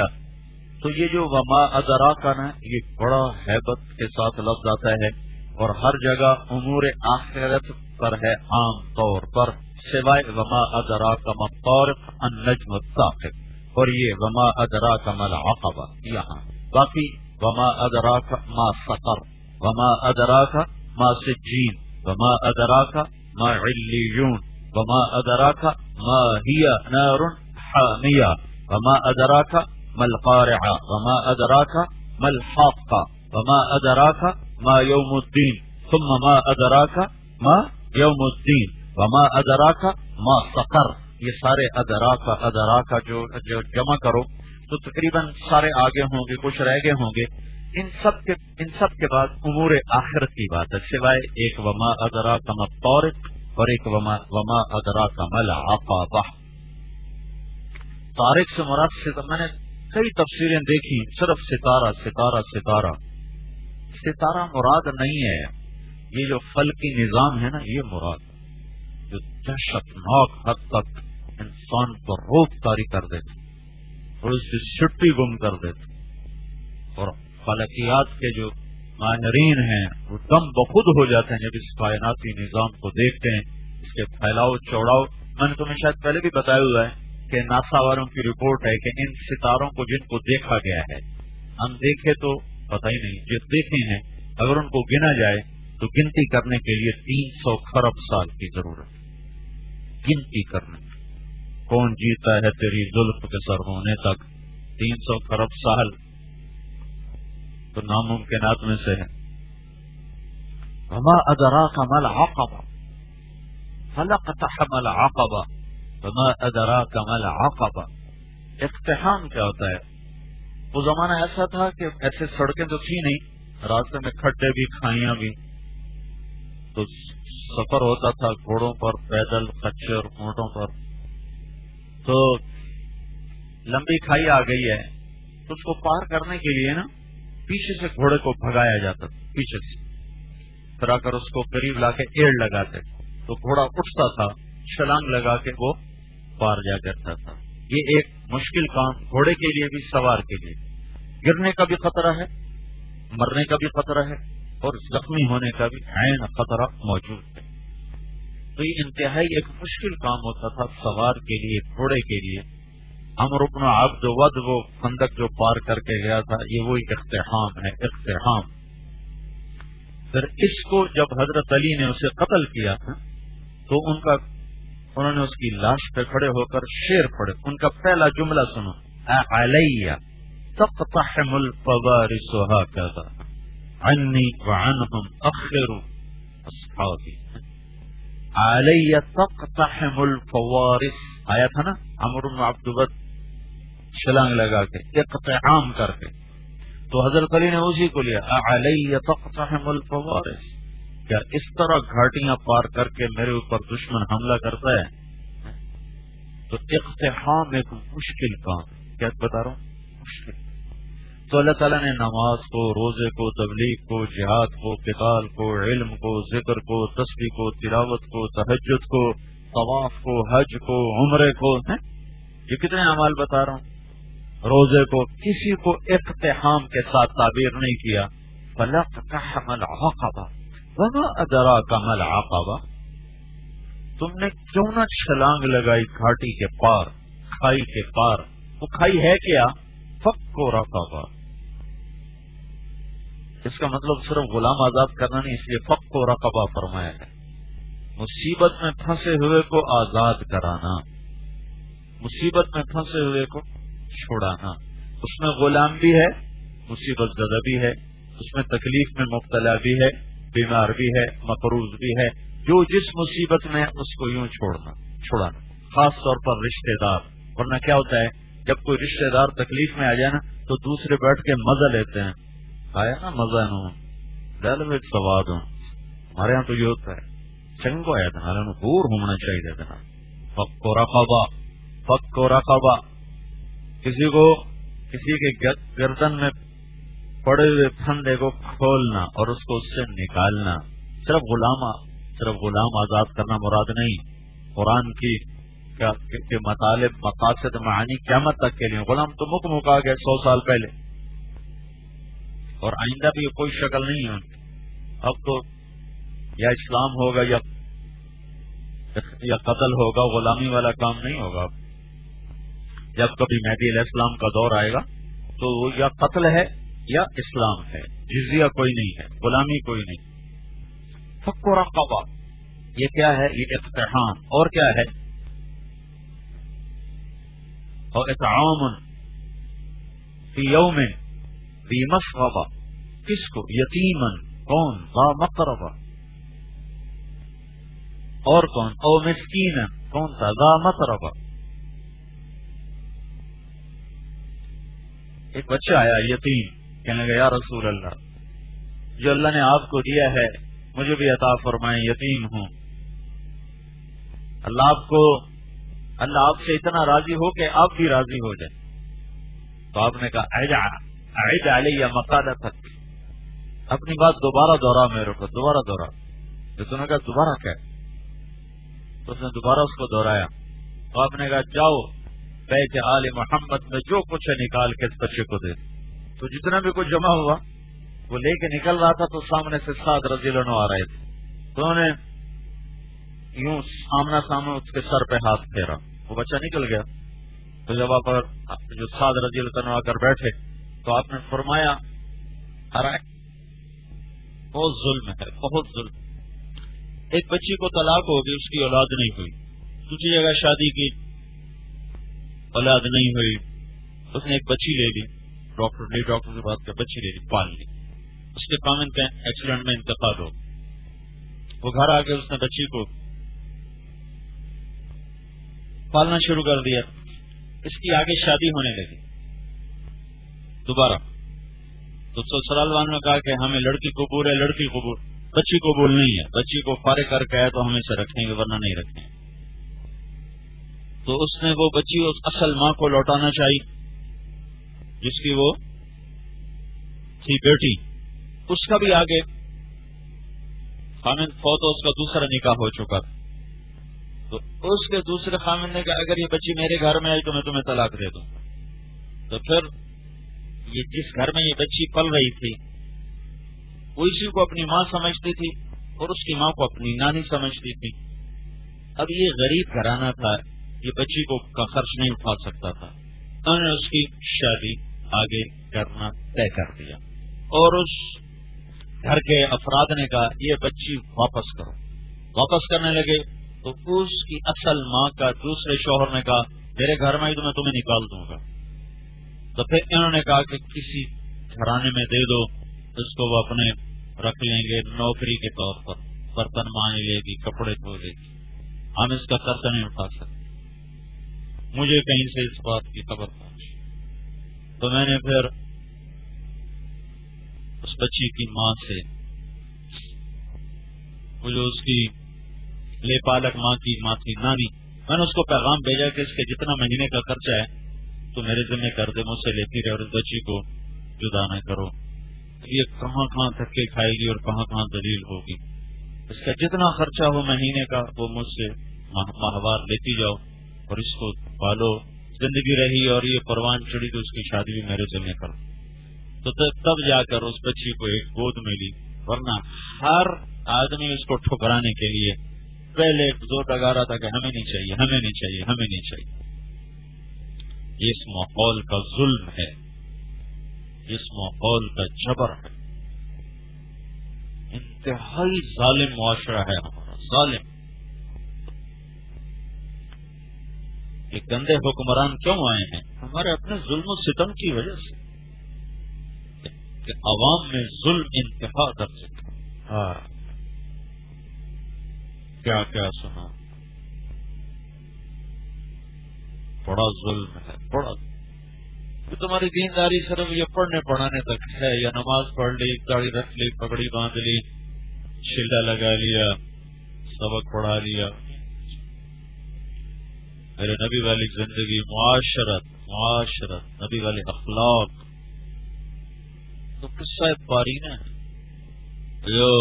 تو یہ جو وما ادراک نا یہ بڑا ہیبت کے ساتھ لفظ آتا ہے اور ہر جگہ امور آخرت پر ہے عام طور پر، سوائے وما ادراک ما الطارق النجم الثاقب، اور یہ وما ادراک ما العقبہ یہاں. باقی وما ادراک ما سقر، وما ادراک ما سجین، وما ادراک ما علیون، وما ادراک ما ہی نار حامیہ، وما ادراک ما القارعہ، وما ادراک ما الحاقہ، وما ادراک ما یوم الدین، ثم ما ادراک ما یوم الدین، وما ادراک ما سقر. یہ سارے ادراک جو جمع کرو تو تقریباً سارے آگے ہوں گے، کچھ رہ گئے ہوں گے. ان سب کے بعد امور آخرت کی بات ہے، سوائے ایک وما ادراک ما الطارق اور ایک وما ادراک ما العقبہ. طارق سے مراد سے میں نے کئی تفسیریں دیکھی، صرف ستارہ ستارہ ستارہ. ستارہ مراد نہیں ہے، یہ جو فلکی نظام ہے نا یہ مراد، جو دہشتناک حد تک انسان کو روک طاری کر دیتے اور اس کی چھٹی گم کر دیتے. اور فلکیات کے جو ماہرین ہیں وہ دم بخود ہو جاتے ہیں جب اس کائناتی نظام کو دیکھتے ہیں، اس کے پھیلاؤ چوڑاؤ. میں نے تمہیں شاید پہلے بھی بتایا ہوا ہے کہ ناسا والوں کی رپورٹ ہے کہ ان ستاروں کو جن کو دیکھا گیا ہے، ہم دیکھے تو پتہ ہی نہیں، جو دیکھے ہیں اگر ان کو گنا جائے تو گنتی کرنے کے لیے 300 خرب سال کی ضرورت ہے. گنتی کرنے کون جیتا ہے تیری زلف کے سر ہونے تک، 300 خرب سال تو ناممکنات میں سے ہے. وما ادراک ما العقبہ، فلقتحم العقبہ، وما ادراک ما العقبہ. اقتحام کیا ہوتا ہے؟ وہ زمانہ ایسا تھا کہ ایسے سڑکیں تو تھی نہیں، راستے میں کھڈے بھی کھائیاں بھی، تو سفر ہوتا تھا گھوڑوں پر، پیدل، خچر، اونٹوں پر. تو لمبی کھائی آ گئی ہے تو اس کو پار کرنے کے لیے نا پیچھے سے گھوڑے کو بھگایا جاتا تھا، پیچھے سے پھر آ کر اس کو قریب لا کے ایڑ لگاتے تو گھوڑا اٹھتا تھا، چھلانگ لگا کے وہ پار جا کرتا تھا. یہ ایک مشکل کام گھوڑے کے لیے بھی، سوار کے لیے. گرنے کا بھی خطرہ ہے، مرنے کا بھی خطرہ ہے اور زخمی ہونے کا بھی عین خطرہ موجود ہے. تو یہ انتہائی ایک مشکل کام ہوتا تھا سوار کے لیے، گھوڑے کے لیے. عمرو بن عبد ود وہ خندق جو پار کر کے گیا تھا، یہ وہی اقتحام ہے، اقتحام. پھر اس کو جب حضرت علی نے اسے قتل کیا تھا تو انہوں نے اس کی لاش پہ کھڑے ہو کر شعر پڑھے. ان کا پہلا جملہ سنو، علیہ تقتحم الفوارس هكذا عنی وعنهم اخر اصحابی. علیہ تقتحم الفوارس آیا تھا نا، عمرو بن عبد ود چھلانگ لگا کے، اقتحام کر کے. تو حضرت علی نے اسی کو لیا، علیہ تقتحم الفوارس. کیا اس طرح گھاٹیاں پار کر کے میرے اوپر دشمن حملہ کرتا ہے؟ تو اقتحام ایک مشکل کام، کیا بتا رہا ہوں، مشکل. تو اللہ تعالیٰ نے نماز کو، روزے کو، تبلیغ کو، جہاد کو، قتال کو، علم کو، ذکر کو، تسبیح کو، تلاوت کو، تہجد کو، طواف کو، حج کو، عمرے کو، یہ کتنے اعمال بتا رہا ہوں. روزے کو کسی کو اقتحام کے ساتھ تعبیر نہیں کیا. فلقتحم العقبہ وما ادراک ما العقبہ. تم نے کیوں نہ چھلانگ لگائی گھاٹی کے پار، کھائی کے پار. وہ کھائی ہے کیا؟ فک رقبہ. اس کا مطلب صرف غلام آزاد کرنا نہیں، اس لیے فک رقبہ فرمایا ہے. مصیبت میں پھنسے ہوئے کو آزاد کرانا، مصیبت میں پھنسے ہوئے کو چھوڑانا. اس میں غلام بھی ہے، مصیبت زدہ بھی ہے، اس میں تکلیف میں مبتلا بھی ہے، بیمار بھی ہے، مقروض بھی ہے. جو جس مصیبت میں اس کو یوں چھوڑانا، خاص طور پر رشتہ دار. ورنہ کیا ہوتا ہے جب کوئی رشتہ دار تکلیف میں آ جائے نا تو دوسرے بیٹھ کے مزہ لیتے ہیں، آیا نا مزہ نو دل سواد ہوں. ہمارے یہاں تو یہ ہوتا ہے چنگ کو آیا تھا ہمارے پور ہونا چاہیے تھا. فک و رقبہ، فک و رقبہ، کسی کے گردن میں پڑے ہوئے پھندے کو کھولنا اور اس کو اس سے نکالنا. صرف غلام آزاد کرنا مراد نہیں. قرآن کی مطالب مقاصد معانی قیامت تک کے لیے. غلام تو مکا گئے 100 سال پہلے، اور آئندہ بھی کوئی شکل نہیں ہے. اب تو یا اسلام ہوگا یا قتل ہوگا، غلامی والا کام نہیں ہوگا. جب کبھی مہدی علیہ السلام کا دور آئے گا تو یا قتل ہے یا اسلام ہے، جزیہ کوئی نہیں ہے، غلامی کوئی نہیں. فک و رقبہ یہ کیا ہے؟ یہ اقتحام. اور کیا ہے؟ اور اطعام فی یوم ذی مسغبہ. کس کو؟ یتیمن. کون؟ ذا مقربہ. اور کون؟ او مسکینن. کون تھا؟ ذا متربہ. ایک بچہ آیا یتیم، کہنے لگا یا رسول اللہ، جو اللہ نے آپ کو دیا ہے مجھے بھی عطا فرمائیں، یتیم ہوں. اللہ آپ سے اتنا راضی ہو کہ آپ بھی راضی ہو جائیں. تو آپ نے کہا اعد علیہ مقالتک، اپنی بات دوبارہ دوہرا میرے کو، دوبارہ دوہرا. تو نے کہا دوبارہ کیا؟ تو اس نے دوبارہ اس کو دوہرایا. تو آپ نے کہا جاؤ بیت آل محمد میں جو کچھ ہے نکال کے اس بچے کو دے. تو جتنا بھی کچھ جمع ہوا وہ لے کے نکل رہا تھا تو سامنے سے سعد رضی اللہ عنہ آ رہے تھے. تو انہوں نے یوں آمنا سامنے اس کے سر پہ ہاتھ پھیرا، وہ بچہ نکل گیا. تو جب آپ جو سعد رضی اللہ عنہ آ کر بیٹھے تو آپ نے فرمایا ارے بہت ظلم ہے، بہت ظلم. ایک بچی کو طلاق ہو گئی، اس کی اولاد نہیں ہوئی. دوسری جگہ شادی کی، اولاد نہیں ہوئی. اس نے ایک بچی لے لی، ڈاکٹر سے بات کر بچی لے لی، پال لی. اس کے خامند کا ایکسیڈنٹ میں انتقال ہو، وہ گھر آ کے اس نے بچی کو پالنا شروع کر دیا. اس کی آگے شادی ہونے لگی دوبارہ. تو سسرال والوں نے کہا کہ ہمیں لڑکی قبول ہے، لڑکی قبول، بچی قبول نہیں ہے. بچی کو فارغ کر کے آئے تو ہم اسے رکھیں گے ورنہ نہیں رکھیں. تو اس نے وہ بچی اس اصل ماں کو لوٹانا چاہی جس کی وہ تھی بیٹی. اس کا بھی آگے خامند فوت ہو، اس کا دوسرا نکاح ہو چکا تھا. تو اس کے دوسرے خامند نے کہا اگر یہ بچی میرے گھر میں آئی تو میں تمہیں طلاق دے دوں. تو پھر یہ جس گھر میں یہ بچی پل رہی تھی وہ اسی کو اپنی ماں سمجھتی تھی اور اس کی ماں کو اپنی نانی سمجھتی تھی. اب یہ غریب گھرانہ تھا، یہ بچی کو کا خرچ نہیں اٹھا سکتا تھا. انہوں نے اس کی شادی آگے کرنا طے کر دیا اور اس گھر کے افراد نے کہا یہ بچی واپس کرو. واپس کرنے لگے تو اس کی اصل ماں کا دوسرے شوہر نے کہا میرے گھر میں ہی تو میں تمہیں نکال دوں گا. تو پھر انہوں نے کہا کہ کسی گھرانے میں دے دو، اس کو وہ اپنے رکھ لیں گے نوکری کے طور پر، برتن مانج لے گی، کپڑے دھو لے گی، ہم اس کا خرچہ نہیں اٹھا سکتے. مجھے کہیں سے اس بات کی خبر پہنچی تو میں نے پھر اس بچی کی ماں سے، وہ جو اس کی لے پالک ماں کی ماں تھی نانی، میں نے اس کو پیغام بھیجا کہ اس کے جتنا مہینے کا خرچہ ہے تو میرے ذمہ کر دے، مجھ سے لیتی رہے اور اس بچی کو جدا نہ کرو. یہ کہاں کہاں دھکے کھائے گی اور کہاں کہاں ذلیل ہوگی. اس کا جتنا خرچہ ہو مہینے کا وہ مجھ سے ماہوار لیتی جاؤ اور اس کو پالو. زندگی رہی اور یہ پروان چڑھی تو اس کی شادی بھی میرے ذمہ کرو. تو تب جا کر اس بچی کو ایک گود ملی، ورنہ ہر آدمی اس کو ٹھکرانے کے لیے پہلے زور لگا رہا تھا کہ ہمیں نہیں چاہیے، ہمیں نہیں چاہیے، ہمیں نہیں چاہیے. اس ماحول کا ظلم ہے، اس ماحول کا جبر ہے. انتہائی ظالم معاشرہ ہے ہمارا، ظالم. یہ گندے حکمران کیوں آئے ہیں؟ ہمارے اپنے ظلم و ستم کی وجہ سے کہ عوام میں ظلم انتہا کر سکے. ہاں کیا کیا سنا، بڑا ظلم ہے، بڑا. کہ تمہاری دینداری صرف یہ پڑھنے پڑھانے تک ہے، یا نماز پڑھ لی، داڑھی رکھ لی، پگڑی باندھ لی، چلا لگا لیا، سبق پڑھا لیا. میرے نبی والی زندگی، معاشرت، نبی والے اخلاق تو قصہ پارینہ ہے. جو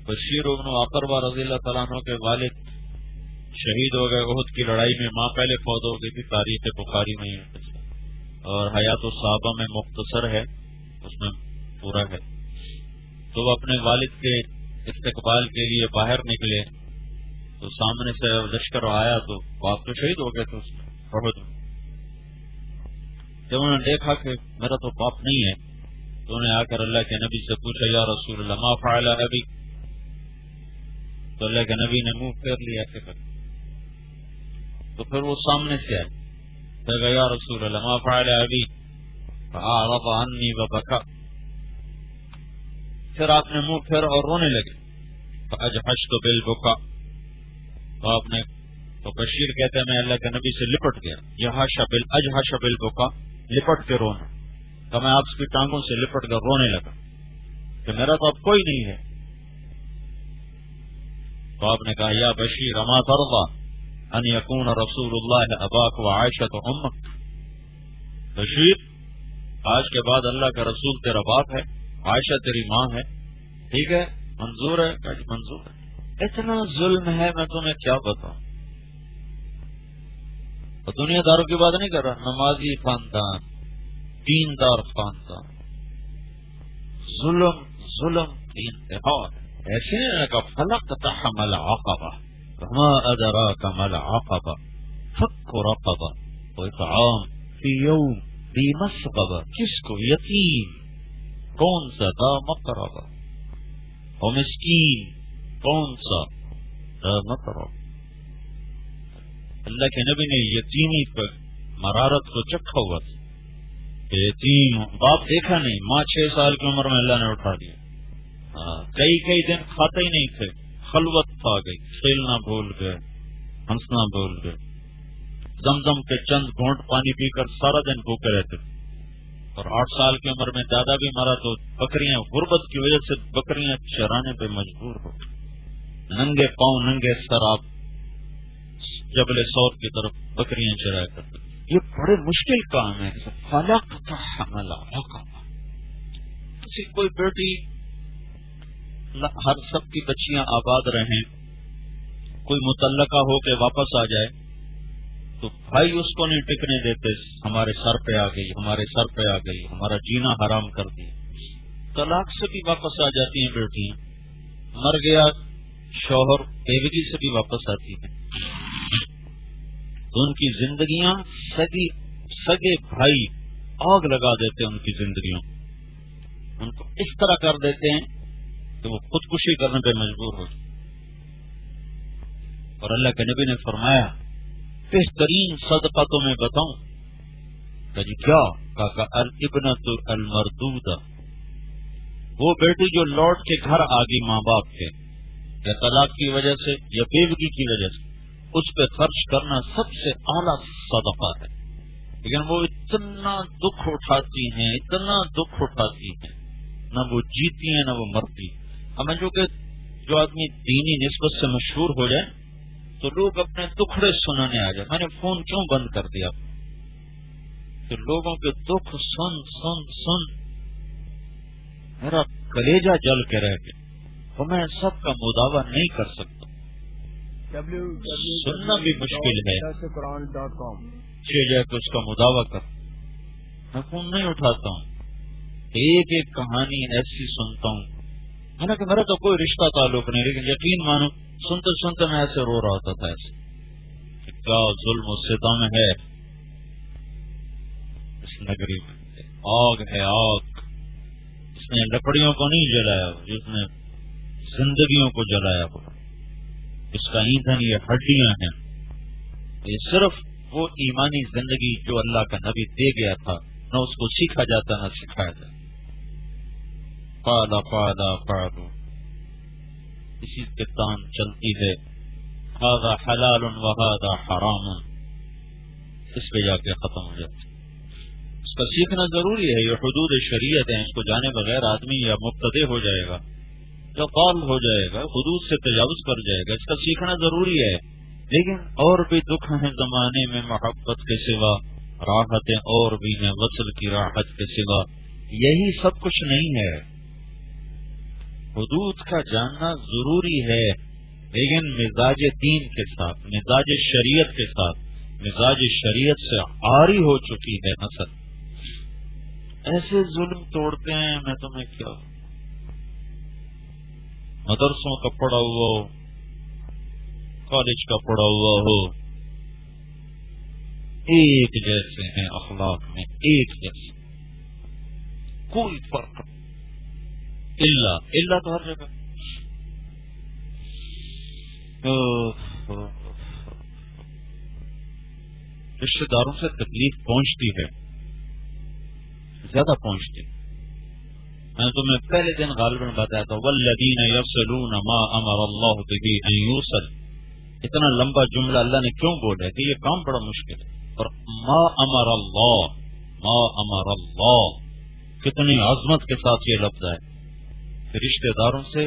بشیر بن عقربہ رضی اللہ تعالیٰ عنہ کے والد شہید ہو گئے احد کی لڑائی میں، ماں پہلے فوت ہو گئی تھی، تاریخ بخاری میں اور حیات الصحابہ میں مختصر ہے، اس میں پورا ہے. تو وہ اپنے والد کے استقبال کے لیے باہر نکلے تو سامنے سے لشکر آیا تو باپ تو شہید ہو گئے تھے اس میں احد میں. جب انہوں نے دیکھا کہ میرا تو باپ نہیں ہے تو انہیں آ کر اللہ کے نبی سے پوچھا، یا رسول اللہ ما فعل ابی؟ تو اللہ کے نبی نے منہ پھیر لیا ایسے کر. تو پھر وہ سامنے سے آئے، کہا یا رسول اللہ ما فعل ابی؟ فاعرض عنی وبکا. پھر آپ نے منہ پھیر اور رونے لگے. فاجحشت بالبکا. تو آپ نے تو بشیر کہتے ہیں میں اللہ کے نبی سے لپٹ گیا. اجحش بالبکا، لپٹ کے رونا. تو میں آپ کی ٹانگوں سے لپٹ کر رونے لگا کہ میرا تو اب کوئی نہیں ہے. تو آپ نے کہا یا بشیر اما ترضى ان يكون رسول اللہ اباک وعائشہ امک؟ بشیر، آج کے بعد اللہ کا رسول تیرا باپ ہے، عائشہ تیری ماں ہے، ٹھیک ہے، منظور ہے؟ کہ منظور ہے. اتنا ظلم ہے میں تمہیں کیا بتاؤں. تو دنیا داروں کی بات نہیں کر رہا، نمازی خاندان، دیندار خاندان، ظلم کی انتہا ہے. ایسے کہ فلقتحم العقبہ وما ادراک ما العقبہ فک رقبہ واطعام فی یوم ذی مسغبہ. کس کو؟ یتیم کون سا؟ ذا مقربہ. اور مسکین کون سا؟ ذا مقربہ. اللہ کے نبی نے یتیمی پر مرارت کو چکھا ہوا تھا. یتیم باپ دیکھا نہیں، ماں 6 سال کی عمر میں اللہ نے اٹھا دیا. کئی دن کھاتے ہی نہیں تھے، خلوت آ گئی، کھیلنا بھول گئے، ہنسنا بھول گئے. زمزم کے چند گھونٹ پانی پی کر سارا دن بھوکے رہتے. اور 8 سال کی عمر میں دادا بھی مرا تو بکریاں، غربت کی وجہ سے بکریاں چرانے پہ مجبور ہو. ننگے پاؤں ننگے سر آپ جبل سور کی طرف بکریاں چرایا کرتے. یہ بڑے مشکل کام ہے. فلقتحم العقبہ. کسی کوئی بیٹی، ہر سب کی بچیاں آباد رہیں، کوئی متعلقہ ہو کے واپس آ جائے تو بھائی اس کو نہیں ٹکنے دیتے، ہمارے سر پہ آ گئی، ہمارے سر پہ آ گئی، ہمارا جینا حرام کر دیا. طلاق سے بھی واپس آ جاتی ہیں بیٹیاں. مر گیا شوہر، بیوگی سے بھی واپس آتی ہیں. تو ان کی زندگیاں سگے بھائی آگ لگا دیتے ہیں ان کی زندگیوں، ان کو اس طرح کر دیتے ہیں کہ وہ خودکشی کرنے پہ مجبور ہو. اور اللہ کے نبی نے فرمایا بہترین صدقہ تو میں بتاؤں. کہ جی کیا؟ کہا الابنۃ المردودہ، وہ بیٹی جو لوٹ کے گھر آ گئی ماں باپ کے، یا طلاق کی وجہ سے یا بیوگی کی وجہ سے، اس پہ خرچ کرنا سب سے اعلیٰ صدقہ ہے. لیکن وہ اتنا دکھ اٹھاتی ہیں، اتنا دکھ اٹھاتی ہیں، نہ وہ جیتی ہیں نہ وہ مرتی. ہمیں جو آدمی دینی نسبت سے مشہور ہو جائے تو لوگ اپنے دکھڑے سنانے آ جائے. میں نے فون کیوں بند کر دیا؟ کہ لوگوں کے دکھ سن سن سن میرا کلیجہ جل کے رہ گیا. تو میں سب کا مداوع نہیں کر سکتا، سننا بھی مشکل ہے. جائے تو اس کا مداوع کر. میں فون نہیں اٹھاتا ہوں، ایک ایک کہانی ایسی سنتا ہوں. حالانکہ میرا تو کوئی رشتہ تعلق نہیں، لیکن یقین مانو سنتے سنتے میں ایسے رو رہا ہوتا تھا. ایسے کیا ظلم و ستم ہے اس نگری میں. آگ ہے آگ. اس نے لکڑیوں کو نہیں جلایا، جس نے زندگیوں کو جلایا ہو. اس کا ایندھن یہ ہڈیاں ہیں. یہ صرف وہ ایمانی زندگی جو اللہ کا نبی دے گیا تھا، نہ اس کو سیکھا جاتا نہ سکھایا جاتا. قال اسی کے تان چلتی ہے. هذا حلال وهذا حرام، اس پہ جا کے ختم ہو جاتی. اس کا سیکھنا ضروری ہے. یہ حدود شریعت ہیں، اس کو جانے بغیر آدمی یا مبتدع ہو جائے گا یا قال ہو جائے گا، حدود سے تجاوز کر جائے گا. اس کا سیکھنا ضروری ہے. لیکن اور بھی دکھ ہیں زمانے میں محبت کے سوا، راحتیں اور بھی ہیں وصل کی راحت کے سوا. یہی سب کچھ نہیں ہے. حدود کا جاننا ضروری ہے، لیکن مزاج دین کے ساتھ، مزاج شریعت کے ساتھ. مزاج شریعت سے عاری ہو چکی ہے نسل. ایسے ظلم توڑتے ہیں، میں تمہیں کیا، مدرسوں کا پڑھا ہوا ہو، کالج کا پڑھا ہوا ہو، ایک جیسے ہیں اخلاق میں، ایک جیسے، کوئی فرق اللہ تو ہر جگہ. رشتے داروں سے تکلیف پہنچتی ہے، زیادہ پہنچتی. میں تمہیں پہلے دن غالباً بتایا تھا والذین یصلون ما امر اللہ بہ ان یوصل. اتنا لمبا جملہ اللہ نے کیوں بولا کہ یہ کام بڑا مشکل ہے. اور ما امر اللہ، ما امر اللہ، کتنی عظمت کے ساتھ یہ لفظ ہے. رشتے داروں سے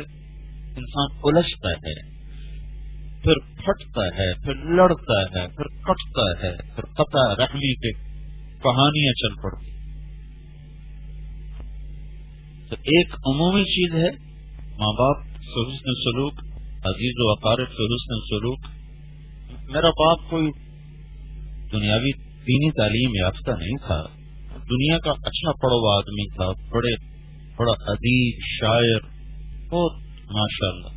انسان الجھتا ہے، پھر پھٹتا ہے، پھر لڑتا ہے، پھر کٹتا ہے، پھر قطع رحمی کے کہانیاں چل پڑتی. تو ایک عمومی چیز ہے ماں باپ سے حسن سلوک، عزیز و اقارب سے حسن سلوک. میرا باپ کوئی دنیاوی دینی تعلیم یافتہ نہیں تھا، دنیا کا اچھا پڑھا ہوا آدمی تھا، بڑا ادیب، شاعر، بہت ماشاء اللہ.